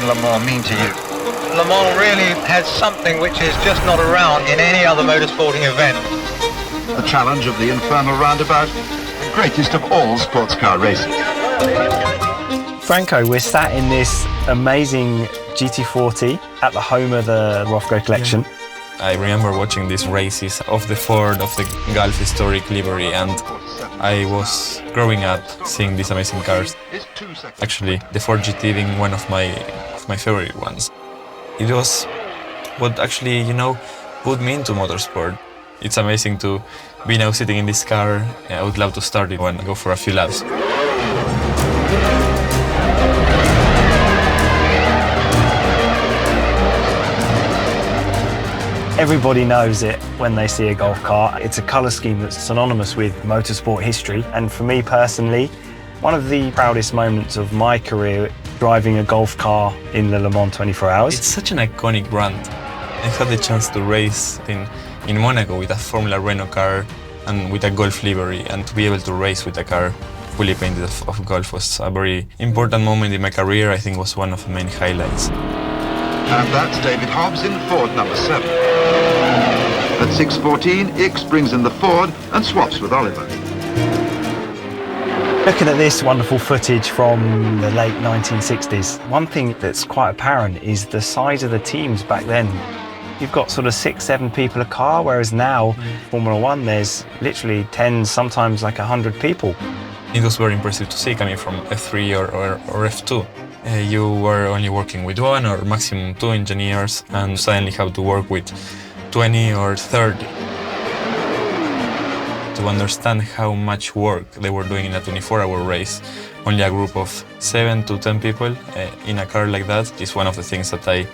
Le Mans mean to you? Le Mans really has something which is just not around in any other motorsporting event. The challenge of the infernal roundabout, greatest of all sports car races. Franco, we're sat in this amazing GT40 at the home of the Rothko collection. Yeah. I remember watching these races of the Ford, of the Gulf historic livery, and I was growing up seeing these amazing cars. Actually, the Ford GT being one of my favorite ones. It was what actually, put me into motorsport. It's amazing to be now sitting in this car. I would love to start it and go for a few laps. Everybody knows it when they see a Gulf car. It's a colour scheme that's synonymous with motorsport history. And for me personally, one of the proudest moments of my career driving a Gulf car in the Le Mans 24 Hours. It's such an iconic brand. I had the chance to race in Monaco with a Formula Renault car and with a Gulf livery, and to be able to race with a car fully painted of Gulf was a very important moment in my career. I think it was one of the main highlights. And that's David Hobbs in Ford number 7. At 6:14, Ix brings in the Ford and swaps with Oliver. Looking at this wonderful footage from the late 1960s, one thing that's quite apparent is the size of the teams back then. You've got sort of 6-7 people a car, whereas now, Formula One, there's literally 10, sometimes like 100 people. It was very impressive to see coming from F3 or F2. You were only working with 1 or maximum 2 engineers, and suddenly have to work with 20 or 30. To understand how much work they were doing in a 24-hour race, only a group of 7 to 10 people in a car like that is one of the things that I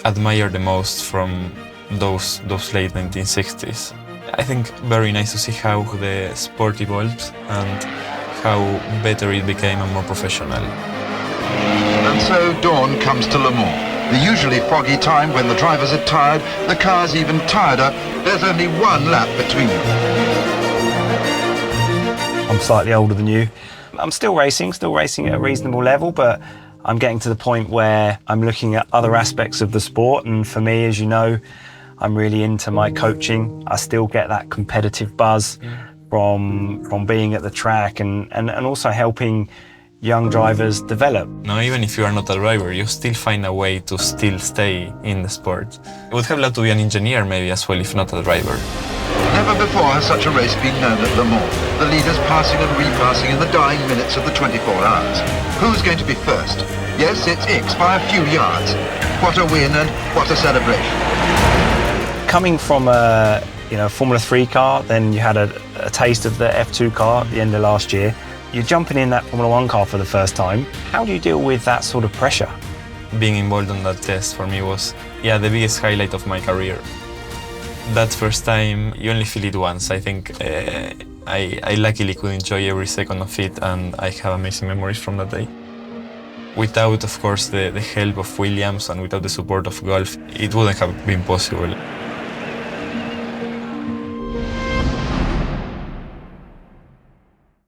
admire the most from those late 1960s. I think very nice to see how the sport evolved and how better it became and more professional. And so dawn comes to Le Mans. The usually foggy time when the drivers are tired, the car's even tireder. There's only one lap between them. I'm slightly older than you. I'm still racing at a reasonable level, but I'm getting to the point where I'm looking at other aspects of the sport. And for me, as you know, I'm really into my coaching. I still get that competitive buzz from being at the track and also helping young drivers develop. Now, even if you are not a driver, you still find a way to still stay in the sport. I would have loved to be an engineer maybe as well, if not a driver. Never before has such a race been known at Le Mans. The leaders passing and repassing in the dying minutes of the 24 hours. Who's going to be first? Yes, it's Ix by a few yards. What a win and what a celebration. Coming from a Formula 3 car, then you had a taste of the F2 car at the end of last year. You're jumping in that Formula 1 car for the first time. How do you deal with that sort of pressure? Being involved on that test for me was, the biggest highlight of my career. That first time, you only feel it once. I think I luckily could enjoy every second of it, and I have amazing memories from that day. Without, of course, the help of Williams and without the support of Gulf, it wouldn't have been possible.